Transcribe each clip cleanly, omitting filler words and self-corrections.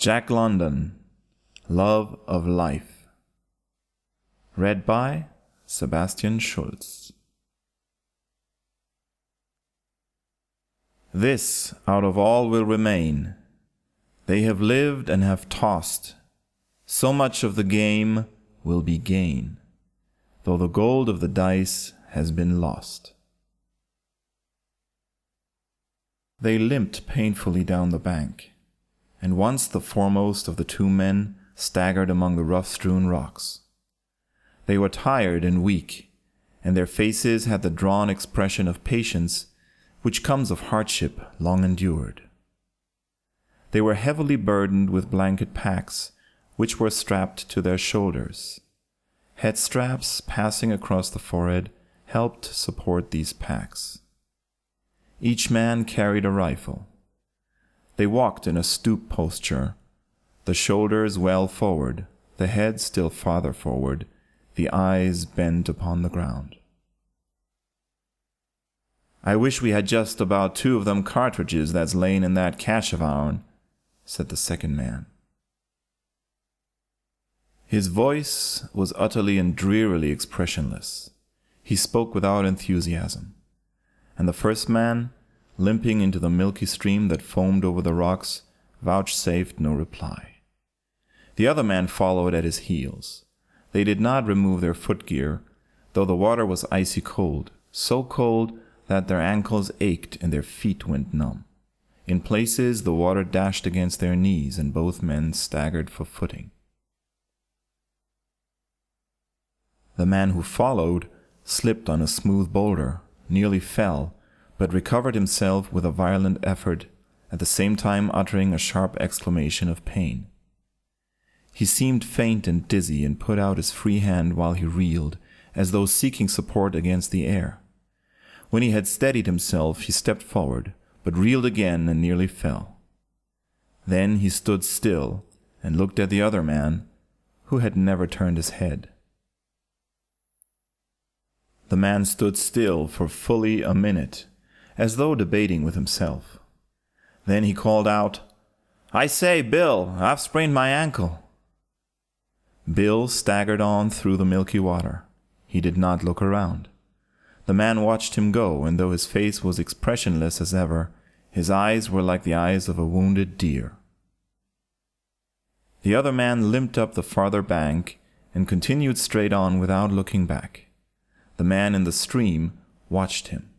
Jack London, Love of Life. Read by Sebastian Schulz. This out of all will remain. They have lived and have tossed. So much of the game will be gain, though the gold of the dice has been lost. They limped painfully down the bank, and once the foremost of the two men staggered among the rough-strewn rocks. They were tired and weak, and their faces had the drawn expression of patience which comes of hardship long endured. They were heavily burdened with blanket packs, which were strapped to their shoulders. Head straps passing across the forehead helped support these packs. Each man carried a rifle. They walked in a stoop posture, the shoulders well forward, the head still farther forward, the eyes bent upon the ground. "I wish we had just about 2 of them cartridges that's layin' in that cache of ourn," said the second man. His voice was utterly and drearily expressionless. He spoke without enthusiasm, and the first man, limping into the milky stream that foamed over the rocks, vouchsafed no reply. The other man followed at his heels. They did not remove their footgear, though the water was icy cold, so cold that their ankles ached and their feet went numb. In places the water dashed against their knees, and both men staggered for footing. The man who followed slipped on a smooth boulder, nearly fell, but recovered himself with a violent effort, at the same time uttering a sharp exclamation of pain. He seemed faint and dizzy, and put out his free hand while he reeled, as though seeking support against the air. When he had steadied himself, he stepped forward, but reeled again and nearly fell. Then he stood still and looked at the other man, who had never turned his head. The man stood still for fully a minute, as though debating with himself. Then he called out, "I say, Bill, I've sprained my ankle." Bill staggered on through the milky water. He did not look around. The man watched him go, and though his face was expressionless as ever, his eyes were like the eyes of a wounded deer. The other man limped up the farther bank and continued straight on without looking back. The man in the stream watched him.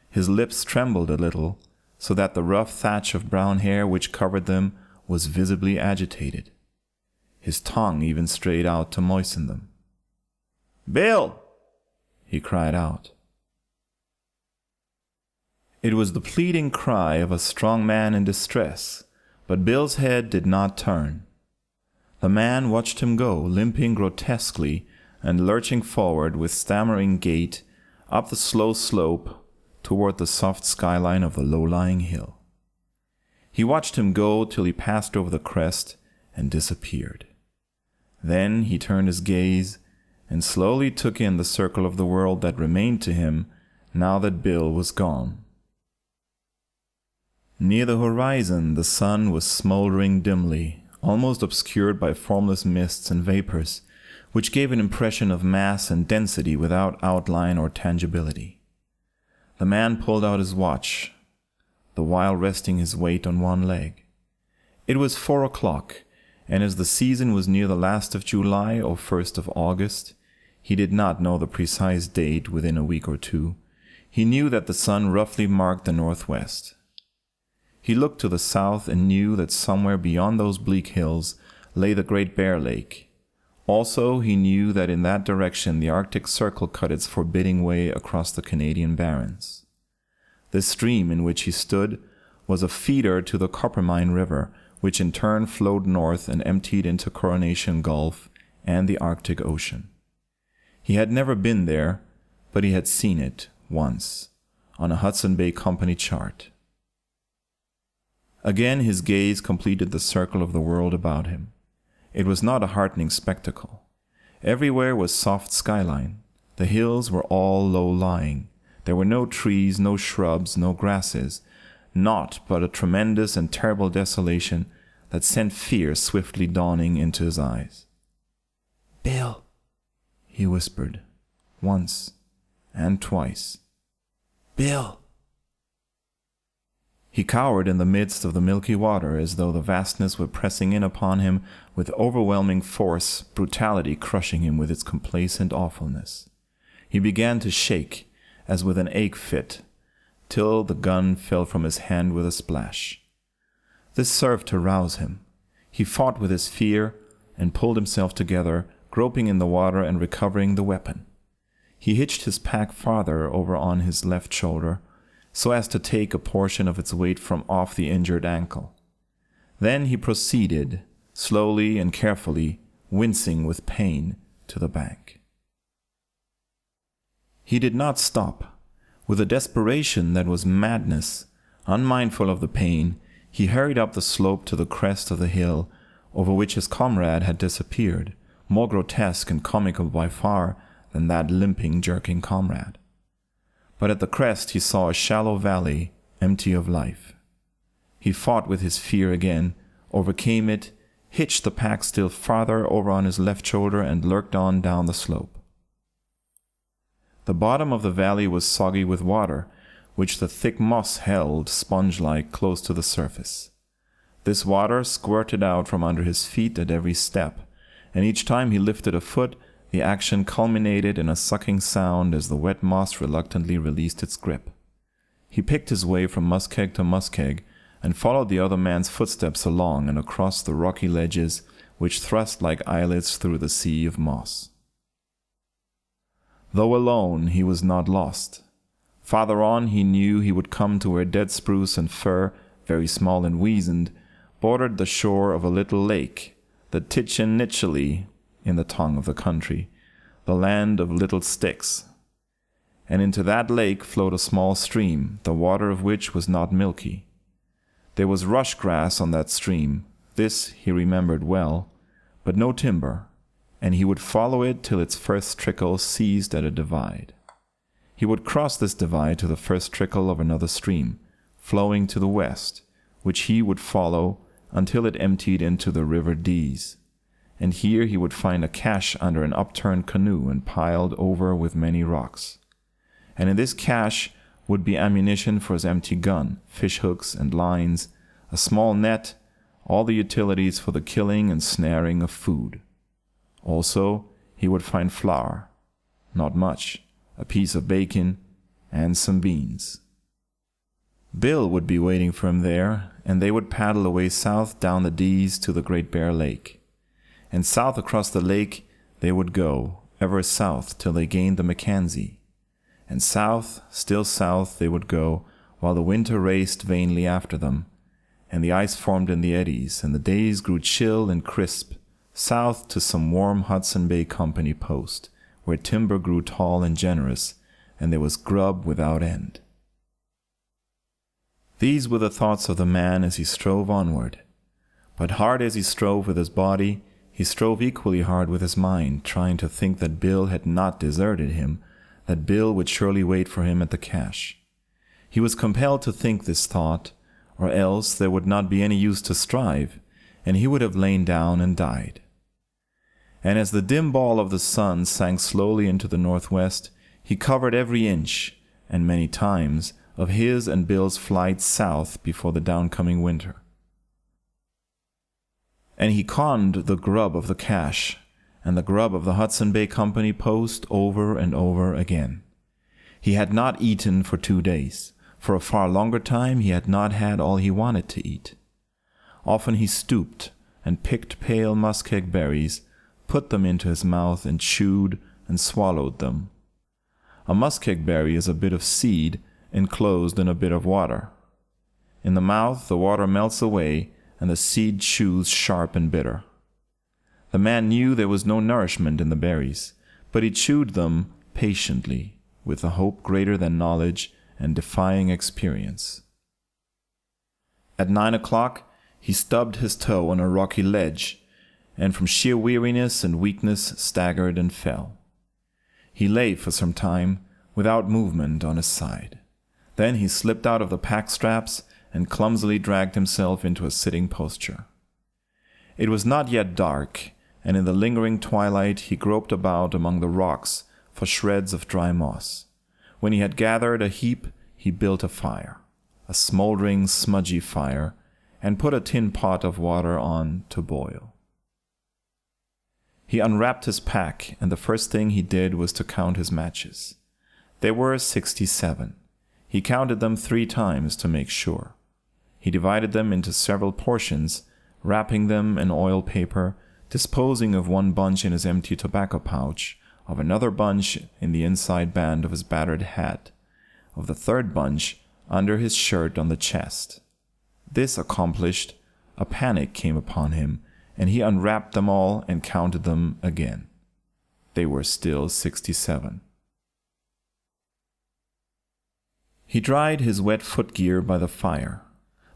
His lips trembled a little, so that the rough thatch of brown hair which covered them was visibly agitated. His tongue even strayed out to moisten them. "Bill!" he cried out. It was the pleading cry of a strong man in distress, but Bill's head did not turn. The man watched him go, limping grotesquely and lurching forward with stammering gait up the slow slope toward the soft skyline of the low-lying hill. He watched him go till he passed over the crest and disappeared. Then he turned his gaze and slowly took in the circle of the world that remained to him now that Bill was gone. Near the horizon the sun was smoldering dimly, almost obscured by formless mists and vapors, which gave an impression of mass and density without outline or tangibility. The man pulled out his watch, the while resting his weight on one leg. It was 4 o'clock, and as the season was near the last of July or 1st of August, he did not know the precise date within a week or 2. He knew that the sun roughly marked the northwest. He looked to the south and knew that somewhere beyond those bleak hills lay the Great Bear Lake. Also, he knew that in that direction the Arctic Circle cut its forbidding way across the Canadian Barrens. This stream in which he stood was a feeder to the Coppermine River, which in turn flowed north and emptied into Coronation Gulf and the Arctic Ocean. He had never been there, but he had seen it once on a Hudson Bay Company chart. Again his gaze completed the circle of the world about him. It was not a heartening spectacle. Everywhere was soft skyline. The hills were all low-lying. There were no trees, no shrubs, no grasses, naught but a tremendous and terrible desolation that sent fear swiftly dawning into his eyes. "Bill," he whispered, once and twice. "Bill." He cowered in the midst of the milky water as though the vastness were pressing in upon him with overwhelming force, brutality crushing him with its complacent awfulness. He began to shake, as with an ache fit, till the gun fell from his hand with a splash. This served to rouse him. He fought with his fear and pulled himself together, groping in the water and recovering the weapon. He hitched his pack farther over on his left shoulder, so as to take a portion of its weight from off the injured ankle. Then he proceeded, slowly and carefully, wincing with pain, to the bank. He did not stop. With a desperation that was madness, unmindful of the pain, he hurried up the slope to the crest of the hill over which his comrade had disappeared, more grotesque and comical by far than that limping, jerking comrade. But at the crest he saw a shallow valley, empty of life. He fought with his fear again, overcame it, hitched the pack still farther over on his left shoulder, and lurked on down the slope. The bottom of the valley was soggy with water, which the thick moss held, sponge-like, close to the surface. This water squirted out from under his feet at every step, and each time he lifted a foot, the action culminated in a sucking sound as the wet moss reluctantly released its grip. He picked his way from muskeg to muskeg, and followed the other man's footsteps along and across the rocky ledges which thrust like eyelids through the sea of moss. Though alone, he was not lost. Farther on he knew he would come to where dead spruce and fir, very small and weazened, bordered the shore of a little lake, the Titchin-Nitchely in the tongue of the country, the land of little sticks. And into that lake flowed a small stream, the water of which was not milky. There was rush grass on that stream, this he remembered well, but no timber, and he would follow it till its first trickle ceased at a divide. He would cross this divide to the first trickle of another stream, flowing to the west, which he would follow until it emptied into the River Dease, and here he would find a cache under an upturned canoe and piled over with many rocks. And in this cache would be ammunition for his empty gun, fish hooks and lines, a small net, all the utilities for the killing and snaring of food. Also, he would find flour, not much, a piece of bacon, and some beans. Bill would be waiting for him there, and they would paddle away south down the Dease to the Great Bear Lake. And south across the lake they would go, ever south till they gained the Mackenzie. And south, still south, they would go, while the winter raced vainly after them, and the ice formed in the eddies, and the days grew chill and crisp, south to some warm Hudson Bay Company post, where timber grew tall and generous, and there was grub without end. These were the thoughts of the man as he strove onward. But hard as he strove with his body, he strove equally hard with his mind, trying to think that Bill had not deserted him, that Bill would surely wait for him at the cache. He was compelled to think this thought, or else there would not be any use to strive, and he would have lain down and died. And as the dim ball of the sun sank slowly into the northwest, he covered every inch, and many times, of his and Bill's flight south before the downcoming winter. And he conned the grub of the cache and the grub of the Hudson Bay Company post over and over again. He had not eaten for 2 days. For a far longer time he had not had all he wanted to eat. Often he stooped and picked pale muskeg berries, put them into his mouth, and chewed and swallowed them. A muskeg berry is a bit of seed enclosed in a bit of water. In the mouth the water melts away, and the seed chews sharp and bitter. The man knew there was no nourishment in the berries, but he chewed them patiently, with a hope greater than knowledge and defying experience. At 9 o'clock, he stubbed his toe on a rocky ledge, and from sheer weariness and weakness staggered and fell. He lay for some time, without movement, on his side. Then he slipped out of the pack straps and clumsily dragged himself into a sitting posture. It was not yet dark, and in the lingering twilight he groped about among the rocks for shreds of dry moss. When he had gathered a heap, he built a fire, a smoldering, smudgy fire, and put a tin pot of water on to boil. He unwrapped his pack, and the first thing he did was to count his matches. There were 67. He counted them 3 times to make sure. He divided them into several portions, wrapping them in oil paper, disposing of one bunch in his empty tobacco pouch, of another bunch in the inside band of his battered hat, of the third bunch under his shirt on the chest. This accomplished, a panic came upon him, and he unwrapped them all and counted them again. They were still 67. He dried his wet footgear by the fire.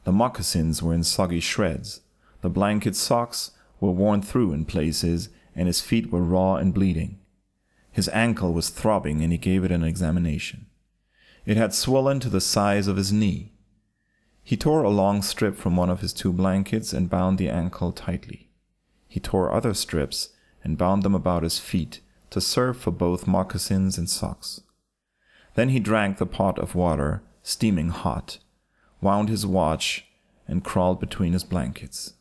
The moccasins were in soggy shreds. The blanket socks were worn through in places, and his feet were raw and bleeding. His ankle was throbbing, and he gave it an examination. It had swollen to the size of his knee. He tore a long strip from one of his 2 blankets and bound the ankle tightly. He tore other strips and bound them about his feet to serve for both moccasins and socks. Then he drank the pot of water, steaming hot, wound his watch, and crawled between his blankets.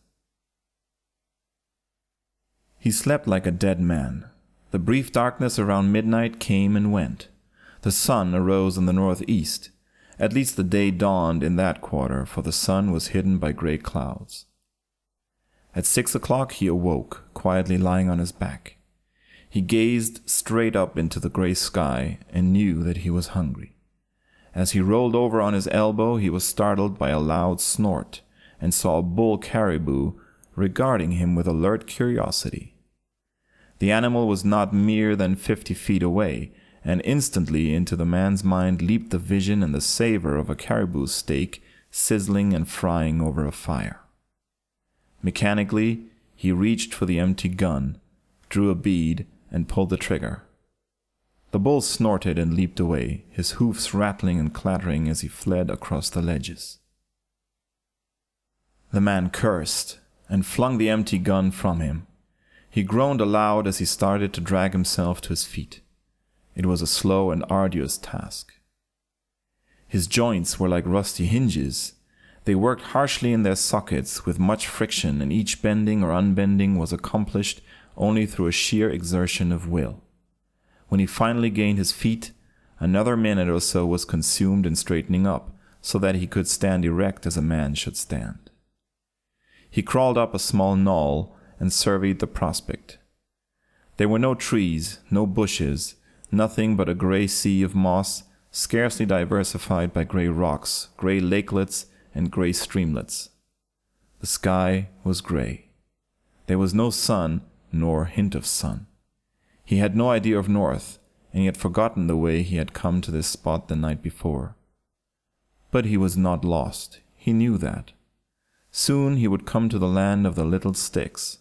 He slept like a dead man. The brief darkness around midnight came and went. The sun arose in the northeast. At least the day dawned in that quarter, for the sun was hidden by gray clouds. At 6 o'clock he awoke, quietly lying on his back. He gazed straight up into the gray sky and knew that he was hungry. As he rolled over on his elbow, he was startled by a loud snort and saw a bull caribou regarding him with alert curiosity. The animal was not more than 50 feet away, and instantly into the man's mind leaped the vision and the savor of a caribou steak sizzling and frying over a fire. Mechanically, he reached for the empty gun, drew a bead, and pulled the trigger. The bull snorted and leaped away, his hoofs rattling and clattering as he fled across the ledges. The man cursed and flung the empty gun from him. He groaned aloud as he started to drag himself to his feet. It was a slow and arduous task. His joints were like rusty hinges. They worked harshly in their sockets with much friction, and each bending or unbending was accomplished only through a sheer exertion of will. When he finally gained his feet, another minute or so was consumed in straightening up, so that he could stand erect as a man should stand. He crawled up a small knoll and surveyed the prospect. There were no trees, no bushes, nothing but a gray sea of moss, scarcely diversified by gray rocks, gray lakelets, and gray streamlets. The sky was gray. There was no sun, nor hint of sun. He had no idea of north, and he had forgotten the way he had come to this spot the night before. But he was not lost. He knew that. Soon he would come to the land of the little sticks.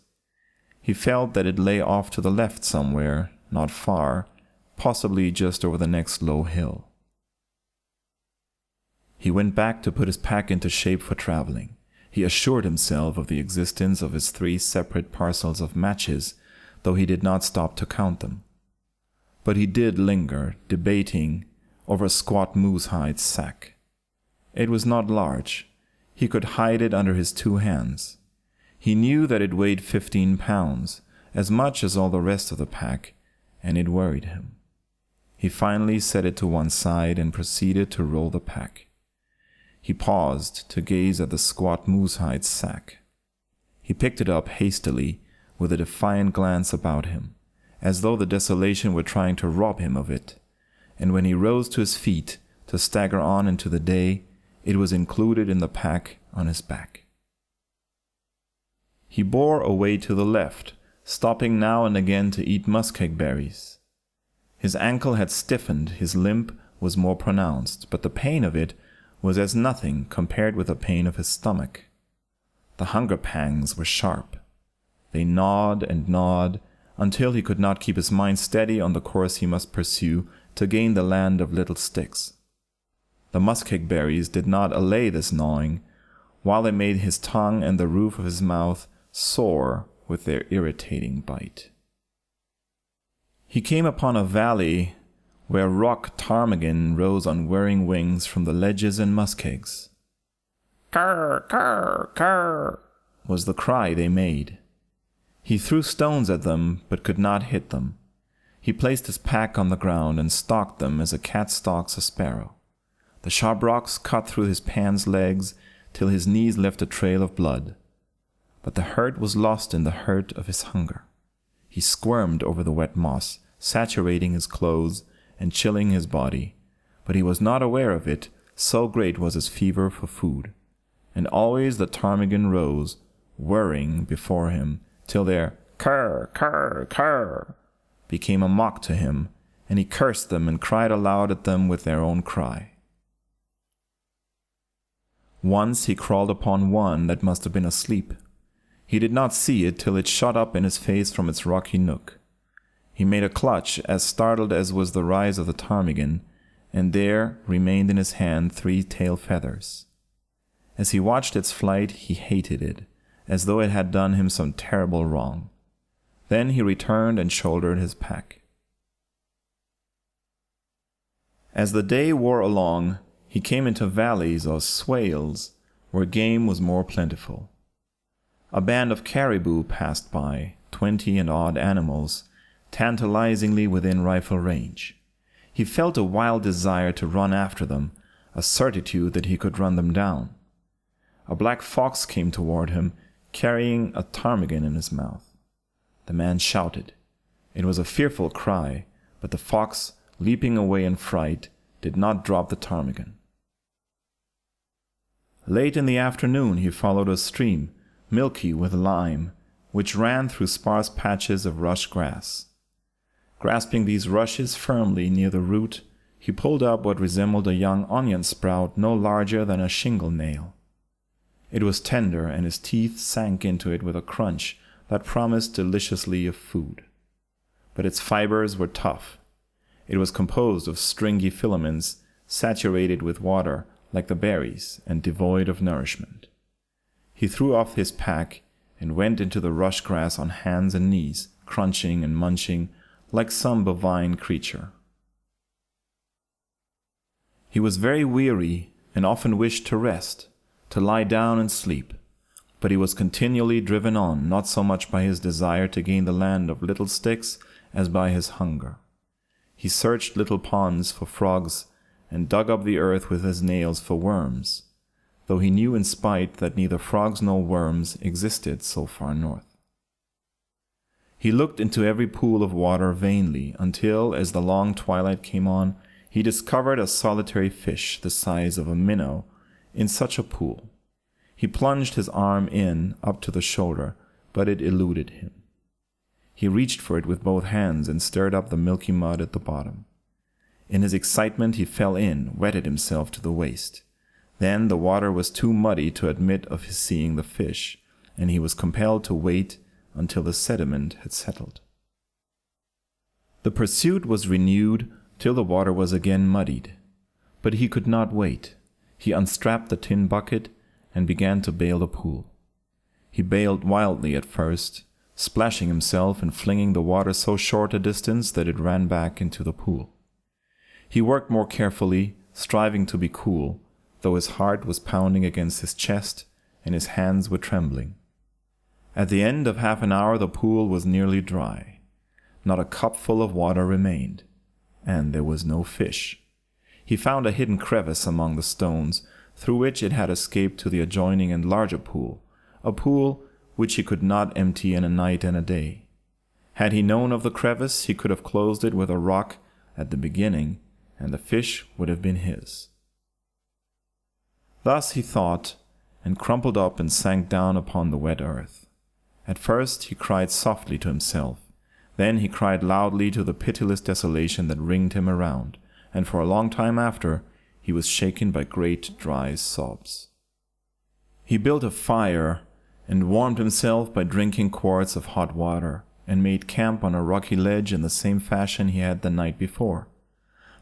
He felt that it lay off to the left somewhere, not far, possibly just over the next low hill. He went back to put his pack into shape for traveling. He assured himself of the existence of his 3 separate parcels of matches, though he did not stop to count them. But he did linger, debating, over a squat moose-hide sack. It was not large. He could hide it under his 2 hands. He knew that it weighed 15 pounds, as much as all the rest of the pack, and it worried him. He finally set it to one side and proceeded to roll the pack. He paused to gaze at the squat moose-hide sack. He picked it up hastily, with a defiant glance about him, as though the desolation were trying to rob him of it, and when he rose to his feet to stagger on into the day, it was included in the pack on his back. He bore away to the left, stopping now and again to eat muskeg berries. His ankle had stiffened, his limp was more pronounced, but the pain of it was as nothing compared with the pain of his stomach. The hunger pangs were sharp. They gnawed and gnawed until he could not keep his mind steady on the course he must pursue to gain the land of little sticks. The muskeg berries did not allay this gnawing, while they made his tongue and the roof of his mouth sore with their irritating bite. He came upon a valley where rock ptarmigan rose on whirring wings from the ledges and muskegs. "Curr, curr, curr," was the cry they made. He threw stones at them, but could not hit them. He placed his pack on the ground and stalked them as a cat stalks a sparrow. The sharp rocks cut through his pants legs till his knees left a trail of blood. But the hurt was lost in the hurt of his hunger. He squirmed over the wet moss, saturating his clothes and chilling his body, but he was not aware of it, so great was his fever for food. And always the ptarmigan rose, whirring before him, till their "curr, curr, curr" became a mock to him, and he cursed them and cried aloud at them with their own cry. Once he crawled upon one that must have been asleep. He did not see it till it shot up in his face from its rocky nook. He made a clutch, as startled as was the rise of the ptarmigan, and there remained in his hand 3 tail feathers. As he watched its flight, he hated it, as though it had done him some terrible wrong. Then he returned and shouldered his pack. As the day wore along, he came into valleys or swales, where game was more plentiful. A band of caribou passed by, 20 and odd animals, tantalizingly within rifle range. He felt a wild desire to run after them, a certitude that he could run them down. A black fox came toward him, carrying a ptarmigan in his mouth. The man shouted. It was a fearful cry, but the fox, leaping away in fright, did not drop the ptarmigan. Late in the afternoon he followed a stream, milky with lime, which ran through sparse patches of rush grass. Grasping these rushes firmly near the root, he pulled up what resembled a young onion sprout no larger than a shingle nail. It was tender, and his teeth sank into it with a crunch that promised deliciously of food. But its fibers were tough. It was composed of stringy filaments, saturated with water like the berries, and devoid of nourishment. He threw off his pack and went into the rush grass on hands and knees, crunching and munching like some bovine creature. He was very weary and often wished to rest, to lie down and sleep, but he was continually driven on, not so much by his desire to gain the land of little sticks as by his hunger. He searched little ponds for frogs and dug up the earth with his nails for worms, though he knew in spite that neither frogs nor worms existed so far north. He looked into every pool of water vainly, until, as the long twilight came on, he discovered a solitary fish the size of a minnow in such a pool. He plunged his arm in up to the shoulder, but it eluded him. He reached for it with both hands and stirred up the milky mud at the bottom. In his excitement he fell in, wetted himself to the waist. Then the water was too muddy to admit of his seeing the fish, and he was compelled to wait until the sediment had settled. The pursuit was renewed till the water was again muddied, but he could not wait. He unstrapped the tin bucket and began to bail the pool. He bailed wildly at first, splashing himself and flinging the water so short a distance that it ran back into the pool. He worked more carefully, striving to be cool, though his heart was pounding against his chest and his hands were trembling. At the end of half an hour the pool was nearly dry. Not a cupful of water remained, and there was no fish. He found a hidden crevice among the stones, through which it had escaped to the adjoining and larger pool, a pool which he could not empty in a night and a day. Had he known of the crevice, he could have closed it with a rock at the beginning, and the fish would have been his. Thus he thought, and crumpled up and sank down upon the wet earth. At first he cried softly to himself. Then he cried loudly to the pitiless desolation that ringed him around, and for a long time after he was shaken by great dry sobs. He built a fire and warmed himself by drinking quarts of hot water, and made camp on a rocky ledge in the same fashion he had the night before.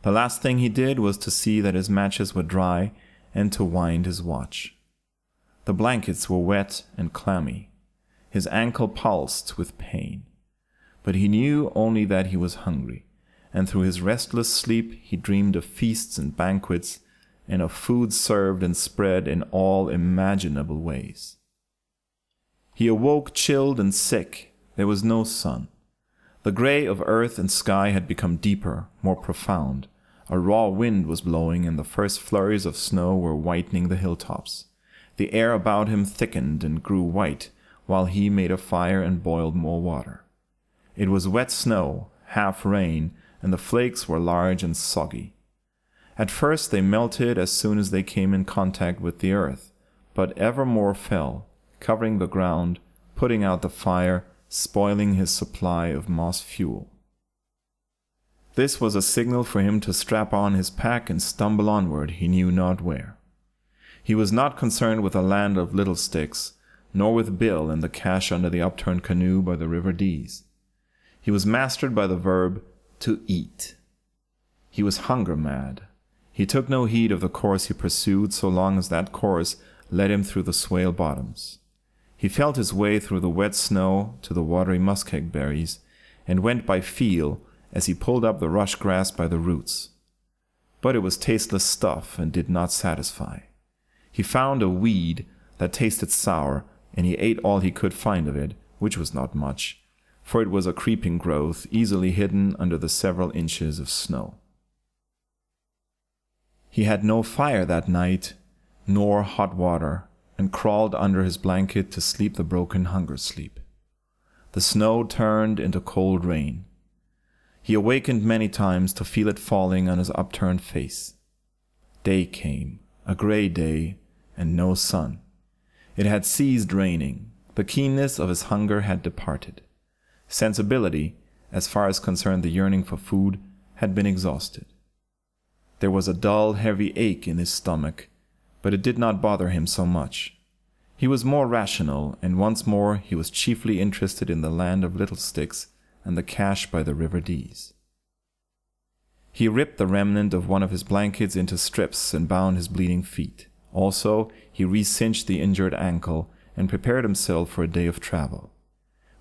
The last thing he did was to see that his matches were dry and to wind his watch. The blankets were wet and clammy. His ankle pulsed with pain. But he knew only that he was hungry, and through his restless sleep he dreamed of feasts and banquets, and of food served and spread in all imaginable ways. He awoke chilled and sick. There was no sun. The gray of earth and sky had become deeper, more profound. A raw wind was blowing, and the first flurries of snow were whitening the hilltops. The air about him thickened and grew white, while he made a fire and boiled more water. It was wet snow, half rain, and the flakes were large and soggy. At first they melted as soon as they came in contact with the earth, but ever more fell, covering the ground, putting out the fire, spoiling his supply of moss fuel. This was a signal for him to strap on his pack and stumble onward he knew not where. He was not concerned with a land of little sticks, nor with Bill and the cache under the upturned canoe by the River Dees. He was mastered by the verb to eat. He was hunger mad. He took no heed of the course he pursued so long as that course led him through the swale bottoms. He felt his way through the wet snow to the watery muskeg berries, and went by feel as he pulled up the rush grass by the roots. But it was tasteless stuff and did not satisfy. He found a weed that tasted sour, and he ate all he could find of it, which was not much, for it was a creeping growth, easily hidden under the several inches of snow. He had no fire that night, nor hot water, and crawled under his blanket to sleep the broken hunger sleep. The snow turned into cold rain. He awakened many times to feel it falling on his upturned face. Day came, a gray day, and no sun. It had ceased raining. The keenness of his hunger had departed. Sensibility, as far as concerned the yearning for food, had been exhausted. There was a dull, heavy ache in his stomach, but it did not bother him so much. He was more rational, and once more he was chiefly interested in the land of little sticks and the cache by the River Dees. He ripped the remnant of one of his blankets into strips and bound his bleeding feet. Also, he re-cinched the injured ankle and prepared himself for a day of travel.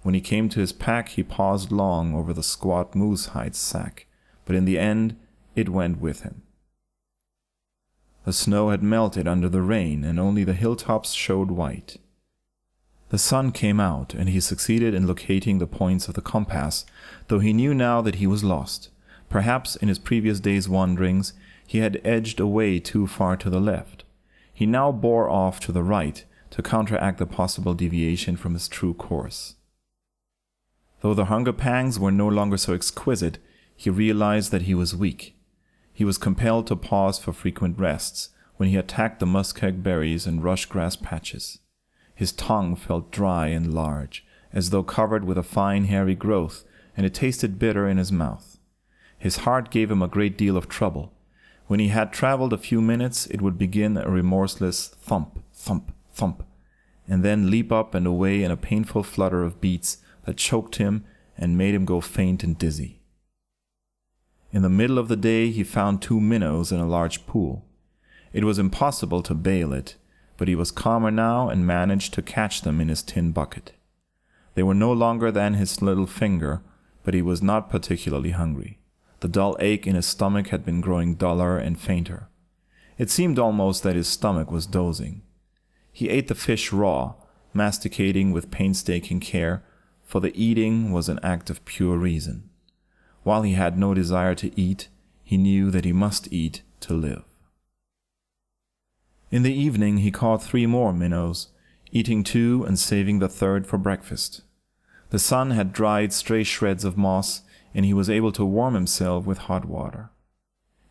When he came to his pack, he paused long over the squat moose hide sack, but in the end it went with him. The snow had melted under the rain, and only the hilltops showed white. The sun came out, and he succeeded in locating the points of the compass, though he knew now that he was lost. Perhaps in his previous day's wanderings he had edged away too far to the left. He now bore off to the right to counteract the possible deviation from his true course. Though the hunger pangs were no longer so exquisite, he realized that he was weak. He was compelled to pause for frequent rests when he attacked the muskeg berries and rush grass patches. His tongue felt dry and large, as though covered with a fine hairy growth, and it tasted bitter in his mouth. His heart gave him a great deal of trouble. When he had traveled a few minutes, it would begin a remorseless thump, thump, thump, and then leap up and away in a painful flutter of beats that choked him and made him go faint and dizzy. In the middle of the day he found 2 minnows in a large pool. It was impossible to bail it, but he was calmer now and managed to catch them in his tin bucket. They were no longer than his little finger, but he was not particularly hungry. The dull ache in his stomach had been growing duller and fainter. It seemed almost that his stomach was dozing. He ate the fish raw, masticating with painstaking care, for the eating was an act of pure reason. While he had no desire to eat, he knew that he must eat to live. In the evening he caught 3 more minnows, eating 2 and saving the 3rd for breakfast. The sun had dried stray shreds of moss, and he was able to warm himself with hot water.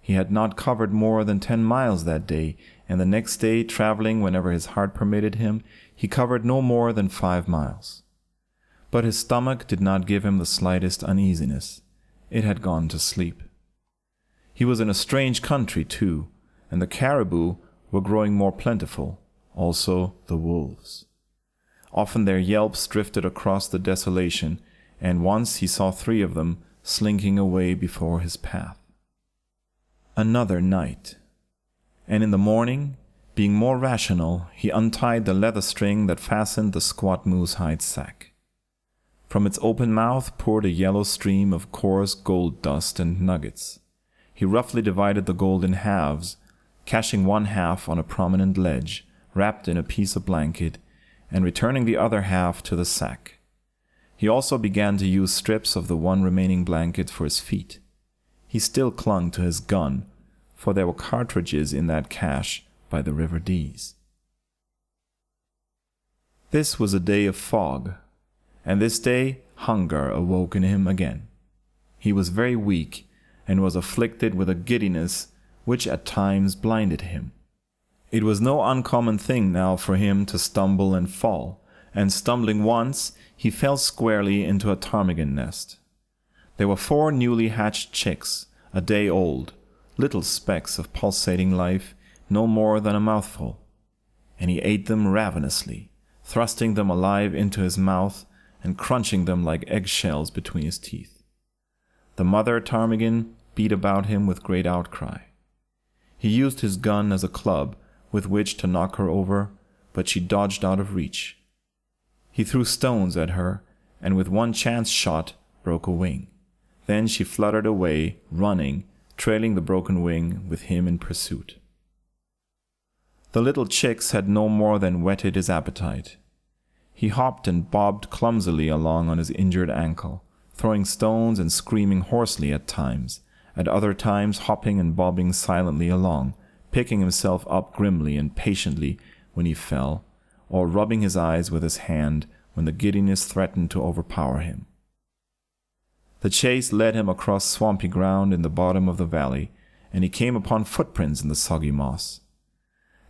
He had not covered more than 10 miles that day, and the next day, traveling whenever his heart permitted him, he covered no more than 5 miles. But his stomach did not give him the slightest uneasiness. It had gone to sleep. He was in a strange country, too, and the caribou were growing more plentiful, also the wolves. Often their yelps drifted across the desolation, and once he saw 3 of them slinking away before his path. Another night, and in the morning Being more rational, he untied the leather string that fastened the squat moose hide sack. From its open mouth poured a yellow stream of coarse gold dust and nuggets. He roughly divided the gold in halves, caching one half on a prominent ledge, wrapped in a piece of blanket, and returning the other half to the sack. He also began to use strips of the one remaining blanket for his feet. He still clung to his gun, for there were cartridges in that cache by the River Dees. This was a day of fog, and this day hunger awoke in him again. He was very weak, and was afflicted with a giddiness which at times blinded him. It was no uncommon thing now for him to stumble and fall, and stumbling once, he fell squarely into a ptarmigan nest. There were 4 newly hatched chicks, a day old, little specks of pulsating life, no more than a mouthful, and he ate them ravenously, thrusting them alive into his mouth and crunching them like eggshells between his teeth. The mother ptarmigan beat about him with great outcry. He used his gun as a club with which to knock her over, but she dodged out of reach. He threw stones at her, and with one chance shot broke a wing. Then she fluttered away, running, trailing the broken wing with him in pursuit. The little chicks had no more than whetted his appetite. He hopped and bobbed clumsily along on his injured ankle, throwing stones and screaming hoarsely at times, at other times hopping and bobbing silently along, picking himself up grimly and patiently when he fell, or rubbing his eyes with his hand when the giddiness threatened to overpower him. The chase led him across swampy ground in the bottom of the valley, and he came upon footprints in the soggy moss.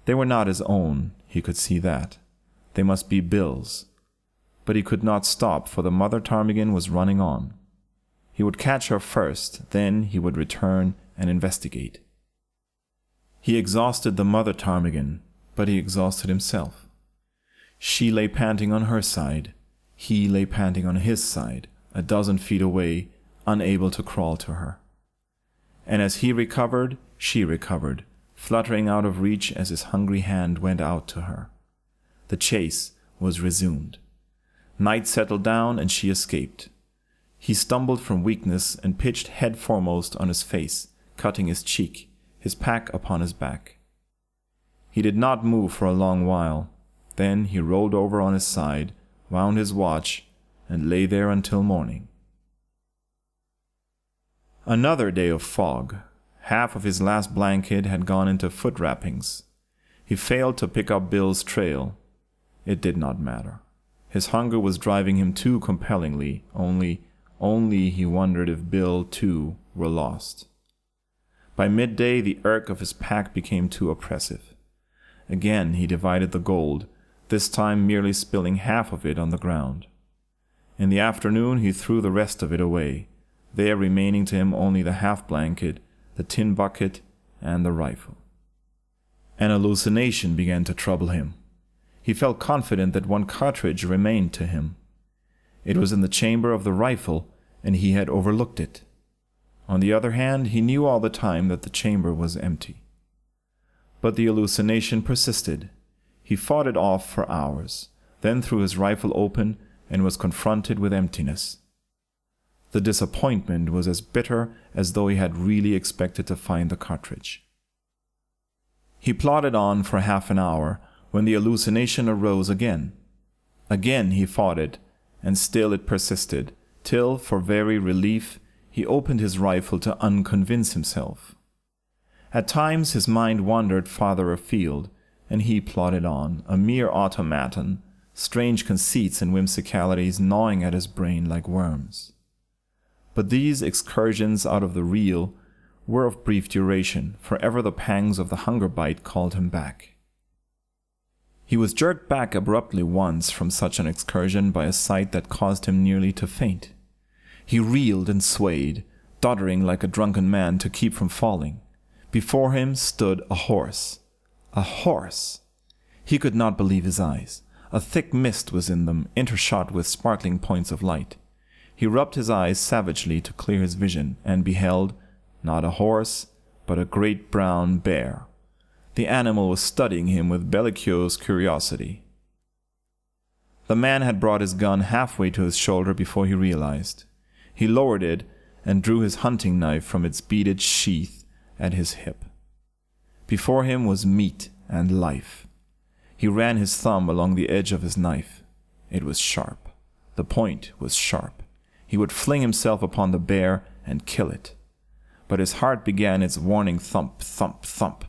They were not his own, he could see that. They must be Bill's. But he could not stop, for the mother ptarmigan was running on. He would catch her first, then he would return and investigate. He exhausted the mother ptarmigan, but he exhausted himself. She lay panting on her side. He lay panting on his side, a dozen feet away, unable to crawl to her. And as he recovered, she recovered, fluttering out of reach as his hungry hand went out to her. The chase was resumed. Night settled down and she escaped. He stumbled from weakness and pitched head foremost on his face, cutting his cheek, his pack upon his back. He did not move for a long while. Then he rolled over on his side, wound his watch, and lay there until morning. Another day of fog. Half of his last blanket had gone into foot wrappings. He failed to pick up Bill's trail. It did not matter. His hunger was driving him too compellingly, only he wondered if Bill, too, were lost. By midday, the irk of his pack became too oppressive. Again he divided the gold, this time merely spilling half of it on the ground. In the afternoon he threw the rest of it away, there remaining to him only the half-blanket, the tin bucket, and the rifle. An hallucination began to trouble him. He felt confident that one cartridge remained to him. It was in the chamber of the rifle, and he had overlooked it. On the other hand, he knew all the time that the chamber was empty. But the hallucination persisted. He fought it off for hours, then threw his rifle open and was confronted with emptiness. The disappointment was as bitter as though he had really expected to find the cartridge. He plodded on for half an hour when the hallucination arose again. Again he fought it, and still it persisted, till, for very relief, he opened his rifle to unconvince himself. At times his mind wandered farther afield, and he plodded on, a mere automaton, strange conceits and whimsicalities gnawing at his brain like worms. But these excursions out of the real were of brief duration, for ever the pangs of the hunger bite called him back. He was jerked back abruptly once from such an excursion by a sight that caused him nearly to faint. He reeled and swayed, doddering like a drunken man to keep from falling. Before him stood a horse. A horse! He could not believe his eyes. A thick mist was in them, intershot with sparkling points of light. He rubbed his eyes savagely to clear his vision, and beheld, not a horse, but a great brown bear. The animal was studying him with bellicose curiosity. The man had brought his gun halfway to his shoulder before he realized. He lowered it and drew his hunting knife from its beaded sheath at his hip. Before him was meat and life. He ran his thumb along the edge of his knife. It was sharp. The point was sharp. He would fling himself upon the bear and kill it. But his heart began its warning thump, thump, thump.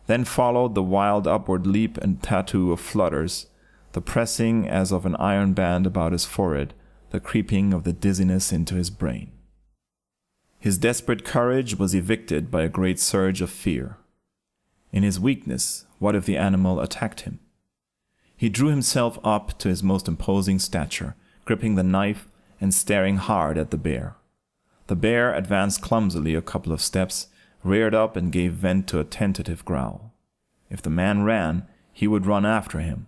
Then followed the wild upward leap and tattoo of flutters, the pressing as of an iron band about his forehead, the creeping of the dizziness into his brain. His desperate courage was evicted by a great surge of fear. In his weakness, what if the animal attacked him? He drew himself up to his most imposing stature, gripping the knife and staring hard at the bear. The bear advanced clumsily a couple of steps, reared up and gave vent to a tentative growl. If the man ran, he would run after him.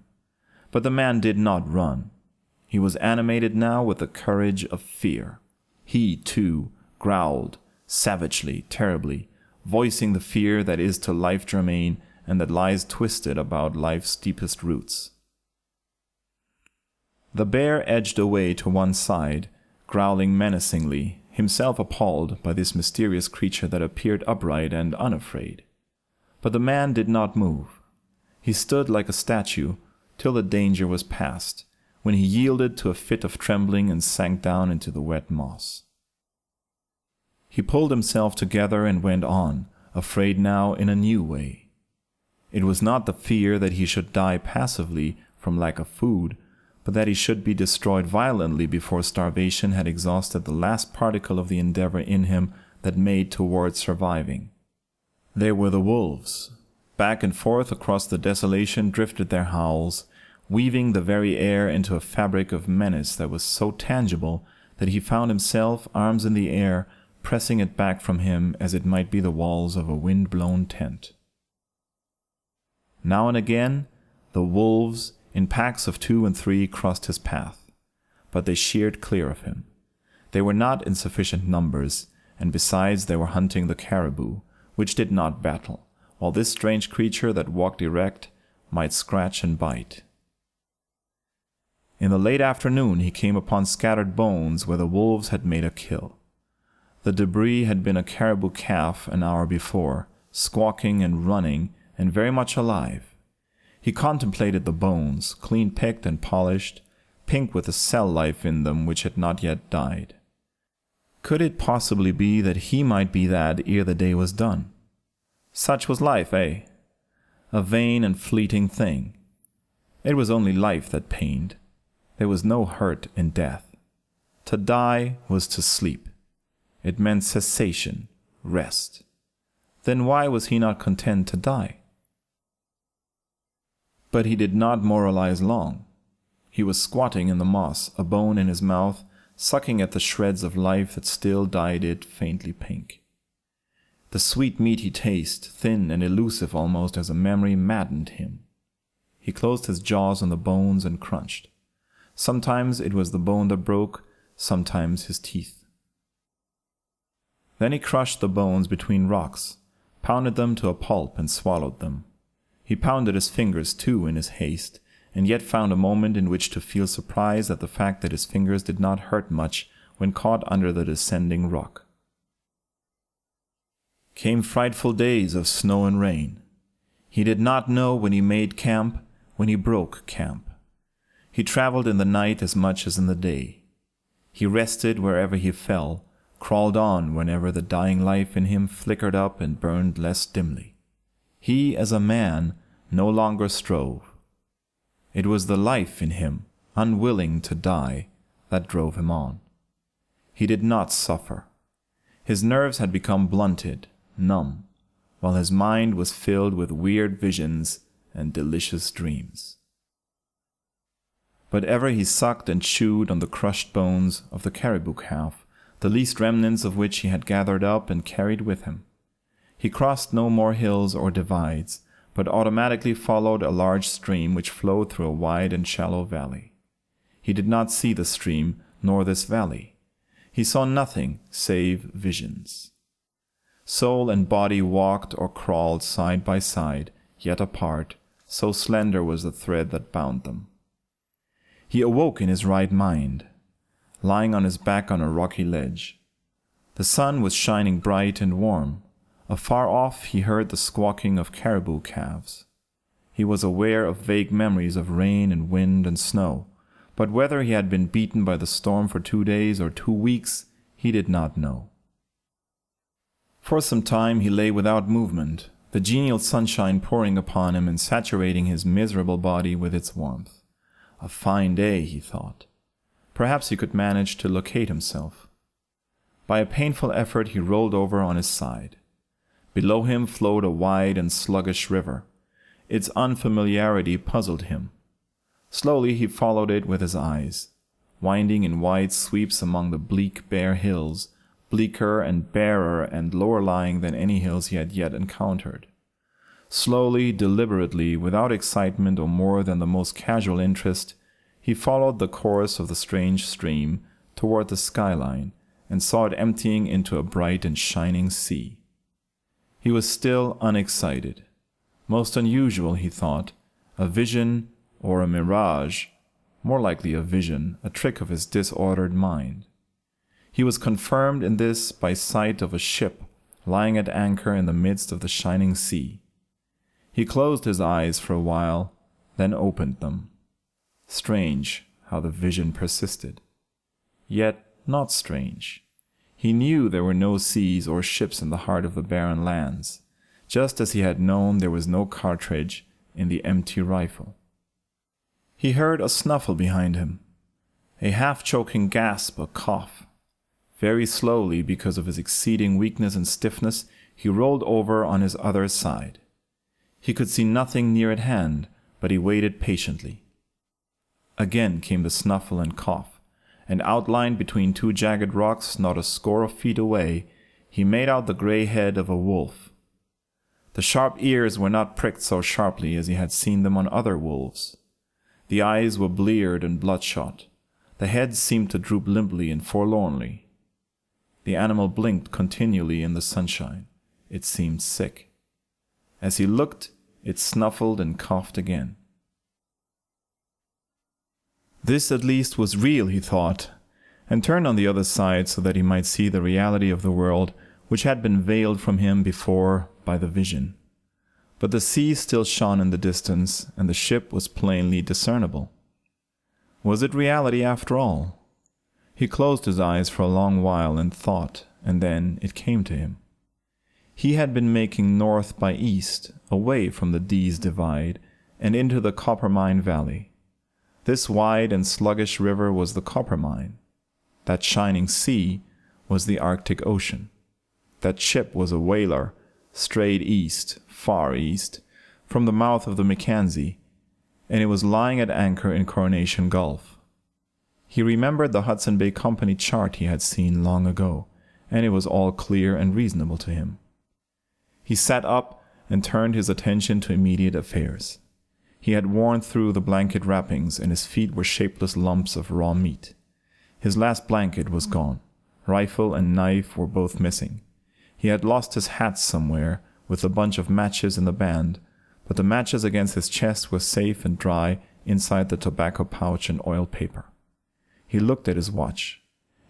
But the man did not run. He was animated now with the courage of fear. He, too, growled, savagely, terribly, voicing the fear that is to life germane and that lies twisted about life's deepest roots. The bear edged away to one side, growling menacingly, himself appalled by this mysterious creature that appeared upright and unafraid. But the man did not move. He stood like a statue till the danger was past, when he yielded to a fit of trembling and sank down into the wet moss. He pulled himself together and went on, afraid now in a new way. It was not the fear that he should die passively from lack of food, but that he should be destroyed violently before starvation had exhausted the last particle of the endeavor in him that made towards surviving. There were the wolves. Back and forth across the desolation drifted their howls, weaving the very air into a fabric of menace that was so tangible that he found himself, arms in the air, pressing it back from him as it might be the walls of a wind-blown tent. Now and again, the wolves, in packs of 2 and 3, crossed his path, but they sheered clear of him. They were not in sufficient numbers, and besides they were hunting the caribou, which did not battle, while this strange creature that walked erect might scratch and bite. In the late afternoon he came upon scattered bones where the wolves had made a kill. The debris had been a caribou calf an hour before, squawking and running, and very much alive. He contemplated the bones, clean picked and polished, pink with a cell life in them which had not yet died. Could it possibly be that he might be that ere the day was done? Such was life, eh? A vain and fleeting thing. It was only life that pained. There was no hurt in death. To die was to sleep. It meant cessation, rest. Then why was he not content to die? But he did not moralize long. He was squatting in the moss, a bone in his mouth, sucking at the shreds of life that still dyed it faintly pink. The sweet meaty taste, thin and elusive almost as a memory, maddened him. He closed his jaws on the bones and crunched. Sometimes it was the bone that broke, sometimes his teeth. Then he crushed the bones between rocks, pounded them to a pulp and swallowed them. He pounded his fingers too in his haste, and yet found a moment in which to feel surprise at the fact that his fingers did not hurt much when caught under the descending rock. Came frightful days of snow and rain. He did not know when he made camp, when he broke camp. He traveled in the night as much as in the day. He rested wherever he fell, crawled on whenever the dying life in him flickered up and burned less dimly. He, as a man, no longer strove. It was the life in him, unwilling to die, that drove him on. He did not suffer. His nerves had become blunted, numb, while his mind was filled with weird visions and delicious dreams. But ever he sucked and chewed on the crushed bones of the caribou calf, the least remnants of which he had gathered up and carried with him. He crossed no more hills or divides, but automatically followed a large stream which flowed through a wide and shallow valley. He did not see the stream, nor this valley. He saw nothing save visions. Soul and body walked or crawled side by side, yet apart, so slender was the thread that bound them. He awoke in his right mind, lying on his back on a rocky ledge. The sun was shining bright and warm. Afar off he heard the squawking of caribou calves. He was aware of vague memories of rain and wind and snow, but whether he had been beaten by the storm for 2 days or 2 weeks, he did not know. For some time he lay without movement, the genial sunshine pouring upon him and saturating his miserable body with its warmth. A fine day, he thought. Perhaps he could manage to locate himself. By a painful effort he rolled over on his side. Below him flowed a wide and sluggish river. Its unfamiliarity puzzled him. Slowly he followed it with his eyes, winding in wide sweeps among the bleak, bare hills, bleaker and barer and lower-lying than any hills he had yet encountered. Slowly, deliberately, without excitement or more than the most casual interest, he followed the course of the strange stream toward the skyline and saw it emptying into a bright and shining sea. He was still unexcited. Most unusual, he thought, a vision or a mirage, more likely a vision, a trick of his disordered mind. He was confirmed in this by sight of a ship lying at anchor in the midst of the shining sea. He closed his eyes for a while, then opened them. Strange how the vision persisted. Yet not strange. He knew there were no seas or ships in the heart of the barren lands, just as he had known there was no cartridge in the empty rifle. He heard a snuffle behind him, a half-choking gasp, a cough. Very slowly, because of his exceeding weakness and stiffness, he rolled over on his other side. He could see nothing near at hand, but he waited patiently. Again came the snuffle and cough, and outlined between 2 jagged rocks not a score of feet away, he made out the gray head of a wolf. The sharp ears were not pricked so sharply as he had seen them on other wolves. The eyes were bleared and bloodshot. The head seemed to droop limply and forlornly. The animal blinked continually in the sunshine. It seemed sick. As he looked, it snuffled and coughed again. This at least was real, he thought, and turned on the other side so that he might see the reality of the world which had been veiled from him before by the vision. But the sea still shone in the distance, and the ship was plainly discernible. Was it reality after all? He closed his eyes for a long while and thought, and then it came to him. He had been making north by east, away from the Dease Divide, and into the Coppermine Valley. This wide and sluggish river was the Coppermine. That shining sea was the Arctic Ocean. That ship was a whaler, strayed east, far east, from the mouth of the Mackenzie, and it was lying at anchor in Coronation Gulf. He remembered the Hudson Bay Company chart he had seen long ago, and it was all clear and reasonable to him. He sat up and turned his attention to immediate affairs. He had worn through the blanket wrappings, and his feet were shapeless lumps of raw meat. His last blanket was gone. Rifle and knife were both missing. He had lost his hat somewhere, with a bunch of matches in the band, but the matches against his chest were safe and dry inside the tobacco pouch and oil paper. He looked at his watch.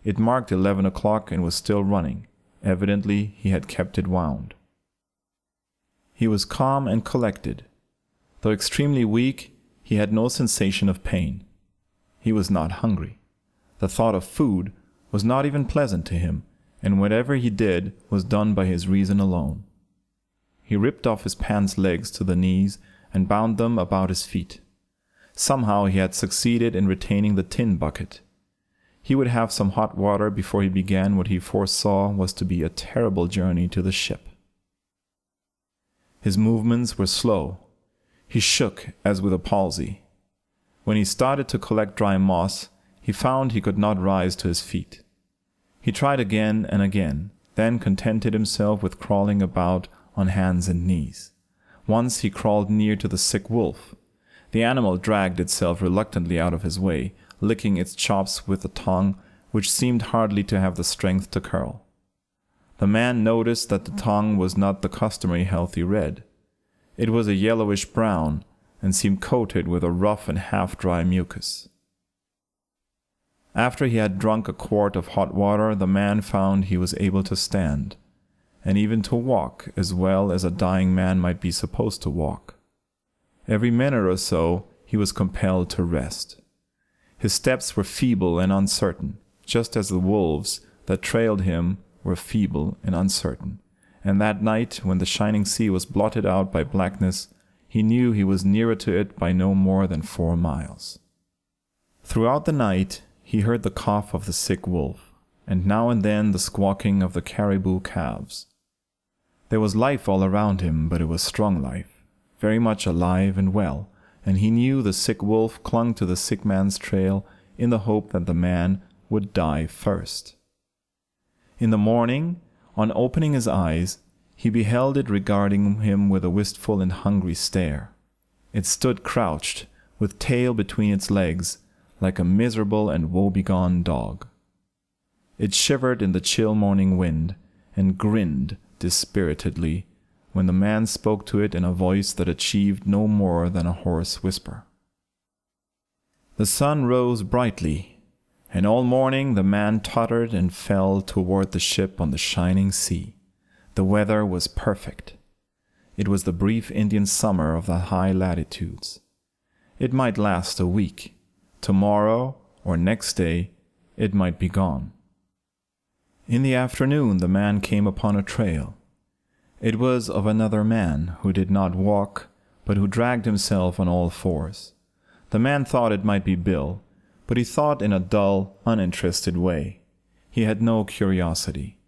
It marked 11 o'clock and was still running. Evidently, he had kept it wound. He was calm and collected. Though extremely weak, he had no sensation of pain. He was not hungry. The thought of food was not even pleasant to him, and whatever he did was done by his reason alone. He ripped off his pants legs to the knees and bound them about his feet. Somehow he had succeeded in retaining the tin bucket. He would have some hot water before he began what he foresaw was to be a terrible journey to the ship. His movements were slow. He shook as with a palsy. When he started to collect dry moss, he found he could not rise to his feet. He tried again and again, then contented himself with crawling about on hands and knees. Once he crawled near to the sick wolf. The animal dragged itself reluctantly out of his way, licking its chops with a tongue which seemed hardly to have the strength to curl. The man noticed that the tongue was not the customary healthy red. It was a yellowish-brown and seemed coated with a rough and half-dry mucus. After he had drunk a quart of hot water, the man found he was able to stand, and even to walk as well as a dying man might be supposed to walk. Every minute or so he was compelled to rest. His steps were feeble and uncertain, just as the wolves that trailed him were feeble and uncertain. And that night, when the shining sea was blotted out by blackness, he knew he was nearer to it by no more than 4 miles. Throughout the night, he heard the cough of the sick wolf, and now and then the squawking of the caribou calves. There was life all around him, but it was strong life, very much alive and well, and he knew the sick wolf clung to the sick man's trail in the hope that the man would die first. In the morning, on opening his eyes, he beheld it regarding him with a wistful and hungry stare. It stood crouched, with tail between its legs, like a miserable and woebegone dog. It shivered in the chill morning wind, and grinned dispiritedly when the man spoke to it in a voice that achieved no more than a hoarse whisper. The sun rose brightly, and all morning the man tottered and fell toward the ship on the shining sea. The weather was perfect. It was the brief Indian summer of the high latitudes. It might last a week. Tomorrow or next day it might be gone. In the afternoon the man came upon a trail. It was of another man who did not walk, but who dragged himself on all fours. The man thought it might be Bill, but he thought in a dull, uninterested way. He had no curiosity.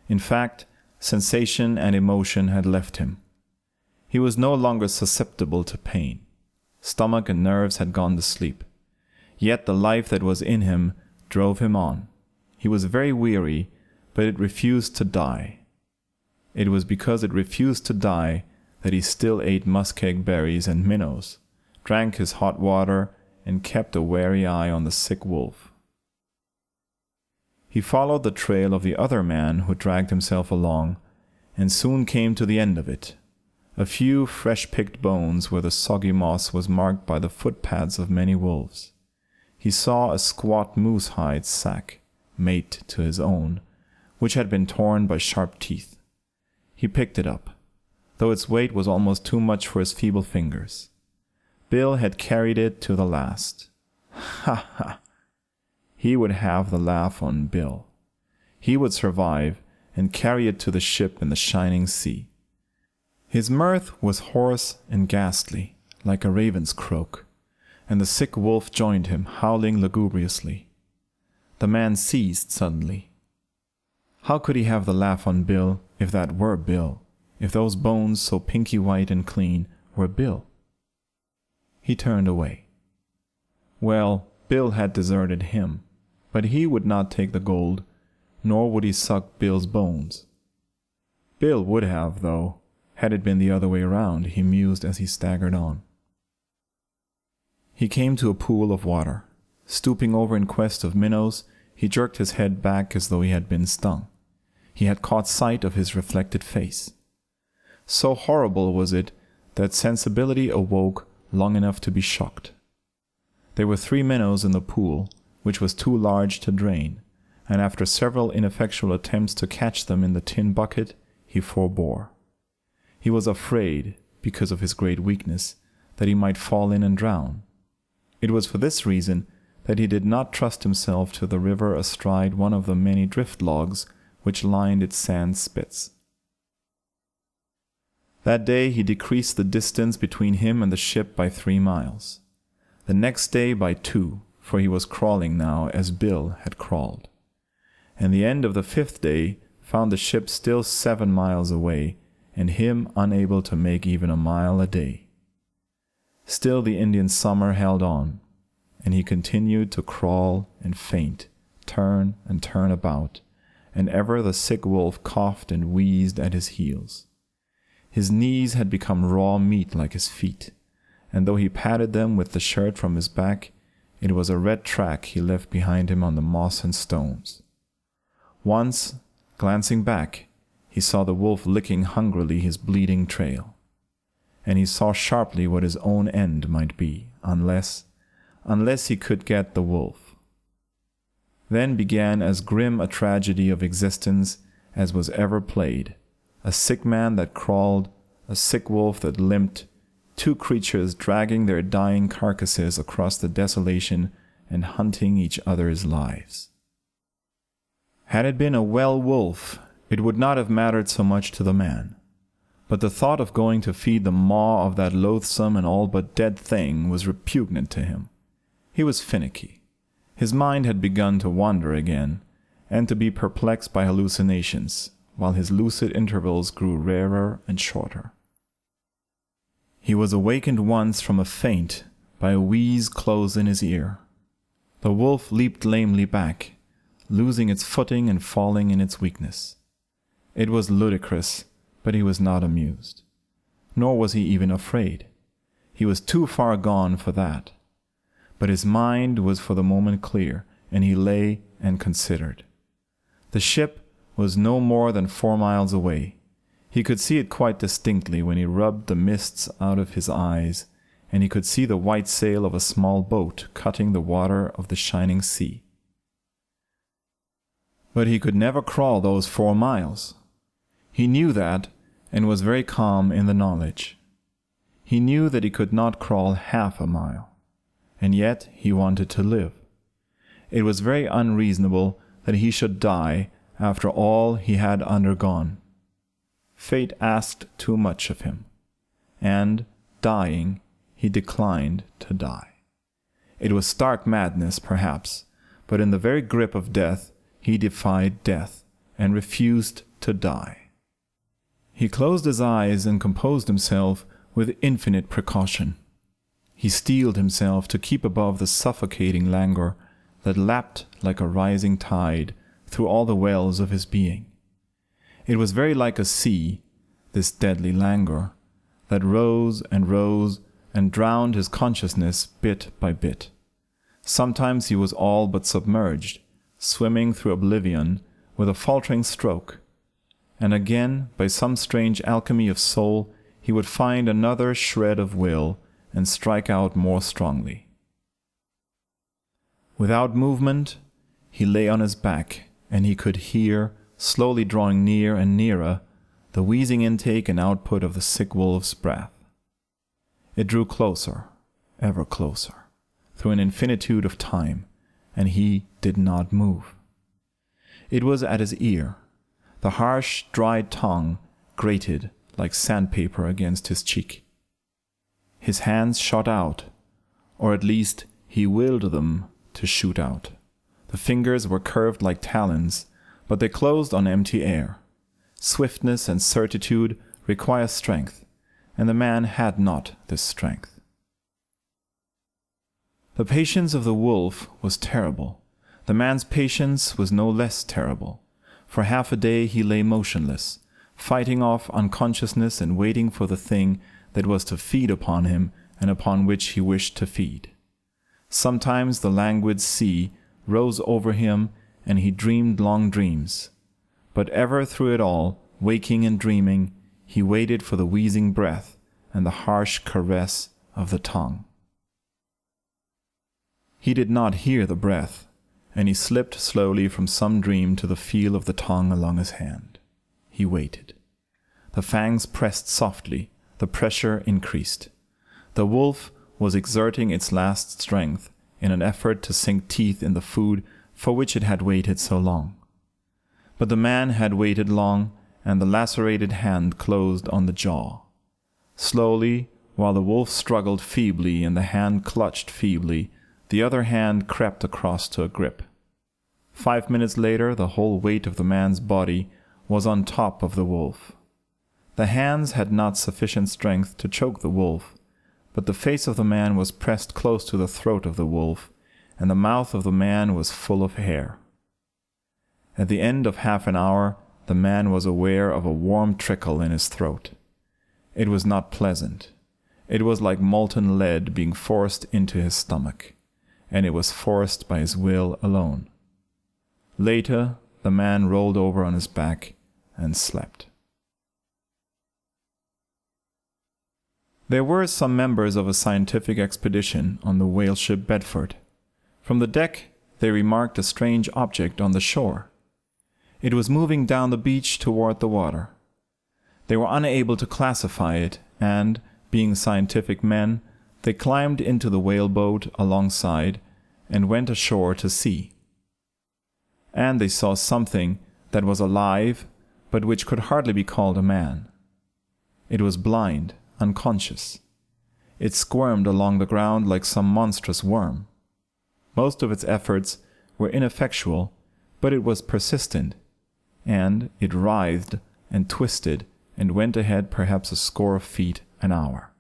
In fact, sensation and emotion had left him. He was no longer susceptible to pain. Stomach and nerves had gone to sleep. Yet the life that was in him drove him on. He was very weary, but it refused to die. It was because it refused to die that he still ate muskeg berries and minnows, drank his hot water, and kept a wary eye on the sick wolf. He followed the trail of the other man who dragged himself along, and soon came to the end of it. A few fresh-picked bones where the soggy moss was marked by the footpads of many wolves. He saw a squat moose-hide sack, mate to his own, which had been torn by sharp teeth. He picked it up, though its weight was almost too much for his feeble fingers. Bill had carried it to the last. Ha ha! He would have the laugh on Bill. He would survive and carry it to the ship in the shining sea. His mirth was hoarse and ghastly, like a raven's croak, and the sick wolf joined him, howling lugubriously. The man ceased suddenly. How could he have the laugh on Bill if that were Bill, if those bones so pinky white and clean were Bill? He turned away. Well, Bill had deserted him, but he would not take the gold, nor would he suck Bill's bones. Bill would have, though, had it been the other way around, he mused as he staggered on. He came to a pool of water. Stooping over in quest of minnows, he jerked his head back as though he had been stung. He had caught sight of his reflected face. So horrible was it that sensibility awoke long enough to be shocked. There were 3 minnows in the pool, which was too large to drain, and after several ineffectual attempts to catch them in the tin bucket, he forbore. He was afraid, because of his great weakness, that he might fall in and drown. It was for this reason that he did not trust himself to the river astride one of the many drift logs which lined its sand spits. That day he decreased the distance between him and the ship by 3 miles. The next day by 2, for he was crawling now as Bill had crawled. And the end of the 5th day found the ship still 7 miles away, and him unable to make even a mile a day. Still the Indian summer held on, and he continued to crawl and faint, turn and turn about, and ever the sick wolf coughed and wheezed at his heels. His knees had become raw meat like his feet, and though he patted them with the shirt from his back, it was a red track he left behind him on the moss and stones. Once, glancing back, he saw the wolf licking hungrily his bleeding trail. and he saw sharply what his own end might be, unless he could get the wolf. Then began as grim a tragedy of existence as was ever played. A sick man that crawled, a sick wolf that limped, two creatures dragging their dying carcasses across the desolation and hunting each other's lives. Had it been a well wolf, it would not have mattered so much to the man. But the thought of going to feed the maw of that loathsome and all but dead thing was repugnant to him. He was finicky. His mind had begun to wander again, and to be perplexed by hallucinations, while his lucid intervals grew rarer and shorter. He was awakened once from a faint by a wheeze close in his ear. The wolf leaped lamely back, losing its footing and falling in its weakness. It was ludicrous, but he was not amused. Nor was he even afraid. He was too far gone for that. But his mind was for the moment clear, and he lay and considered. The ship was no more than 4 miles away. He could see it quite distinctly when he rubbed the mists out of his eyes, and he could see the white sail of a small boat cutting the water of the shining sea. But he could never crawl those 4 miles. He knew that, and was very calm in the knowledge. He knew that he could not crawl half a mile, and yet he wanted to live. It was very unreasonable that he should die after all he had undergone. Fate asked too much of him, and, dying, he declined to die. It was stark madness, perhaps, but in the very grip of death he defied death, and refused to die. He closed his eyes and composed himself with infinite precaution. He steeled himself to keep above the suffocating languor that lapped like a rising tide through all the wells of his being. It was very like a sea, this deadly languor, that rose and drowned his consciousness bit by bit. Sometimes he was all but submerged, swimming through oblivion with a faltering stroke, and again, by some strange alchemy of soul, he would find another shred of will and strike out more strongly. Without movement, he lay on his back, and he could hear, slowly drawing near and nearer, the wheezing intake and output of the sick wolf's breath. It drew closer, ever closer, through an infinitude of time, and he did not move. It was at his ear. The harsh, dry tongue grated like sandpaper against his cheek. His hands shot out, or at least he willed them to shoot out. The fingers were curved like talons, but they closed on empty air. Swiftness and certitude require strength, and the man had not this strength. The patience of the wolf was terrible. The man's patience was no less terrible. For half a day he lay motionless, fighting off unconsciousness and waiting for the thing that was to feed upon him and upon which he wished to feed. Sometimes the languid sea rose over him and he dreamed long dreams. But ever through it all, waking and dreaming, he waited for the wheezing breath and the harsh caress of the tongue. He did not hear the breath, and he slipped slowly from some dream to the feel of the tongue along his hand. He waited. The fangs pressed softly, the pressure increased. The wolf was exerting its last strength in an effort to sink teeth in the food for which it had waited so long. But the man had waited long, and the lacerated hand closed on the jaw. Slowly, while the wolf struggled feebly and the hand clutched feebly, the other hand crept across to a grip. 5 minutes later, the whole weight of the man's body was on top of the wolf. The hands had not sufficient strength to choke the wolf, but the face of the man was pressed close to the throat of the wolf, and the mouth of the man was full of hair. At the end of half an hour, the man was aware of a warm trickle in his throat. It was not pleasant. It was like molten lead being forced into his stomach, and it was forced by his will alone. Later, the man rolled over on his back and slept. There were some members of a scientific expedition on the whale ship Bedford. From the deck, they remarked a strange object on the shore. It was moving down the beach toward the water. They were unable to classify it, and, being scientific men, they climbed into the whaleboat alongside and went ashore to see. And they saw something that was alive, but which could hardly be called a man. It was blind, unconscious. It squirmed along the ground like some monstrous worm. Most of its efforts were ineffectual, but it was persistent, and it writhed and twisted and went ahead perhaps a score of feet an hour.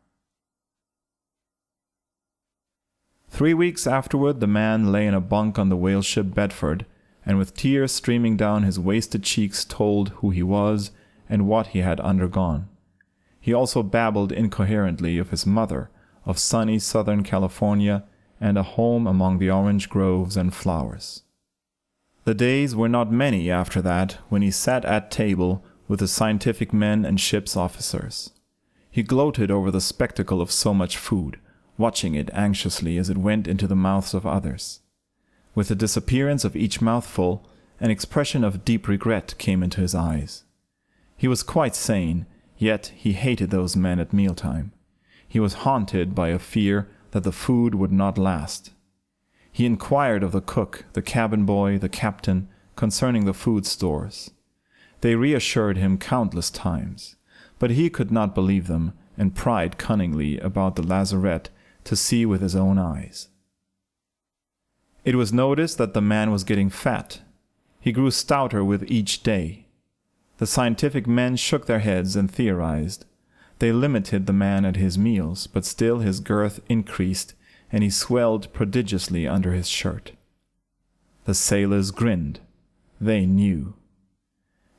3 weeks afterward, the man lay in a bunk on the whale ship Bedford, and with tears streaming down his wasted cheeks told who he was and what he had undergone. He also babbled incoherently of his mother, of sunny Southern California, and a home among the orange groves and flowers. The days were not many after that when he sat at table with the scientific men and ship's officers. He gloated over the spectacle of so much food, watching it anxiously as it went into the mouths of others. With the disappearance of each mouthful, an expression of deep regret came into his eyes. He was quite sane, yet he hated those men at mealtime. He was haunted by a fear that the food would not last. He inquired of the cook, the cabin boy, the captain, concerning the food stores. They reassured him countless times, but he could not believe them and pried cunningly about the lazarette to see with his own eyes. It was noticed that the man was getting fat. He grew stouter with each day. The scientific men shook their heads and theorized. They limited the man at his meals, but still his girth increased, and he swelled prodigiously under his shirt. The sailors grinned. They knew.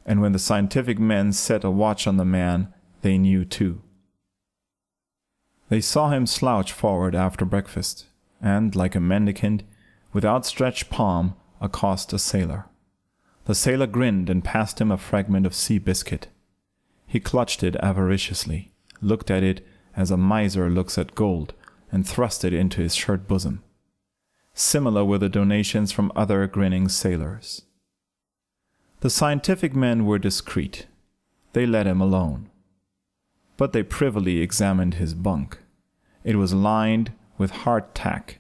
And when the scientific men set a watch on the man, they knew too. They saw him slouch forward after breakfast, and, like a mendicant, with outstretched palm, accost a sailor. The sailor grinned and passed him a fragment of sea biscuit. He clutched it avariciously, looked at it as a miser looks at gold, and thrust it into his shirt bosom. Similar were the donations from other grinning sailors. The scientific men were discreet. They let him alone. But they privily examined his bunk. It was lined with hardtack.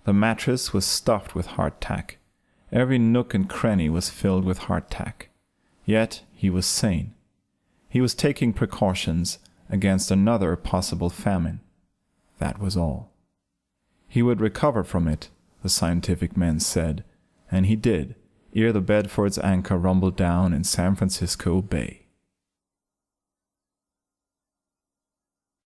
The mattress was stuffed with hardtack. Every nook and cranny was filled with hardtack. Yet he was sane. He was taking precautions against another possible famine. That was all. He would recover from it, the scientific men said, and he did, ere the Bedford's anchor rumbled down in San Francisco Bay.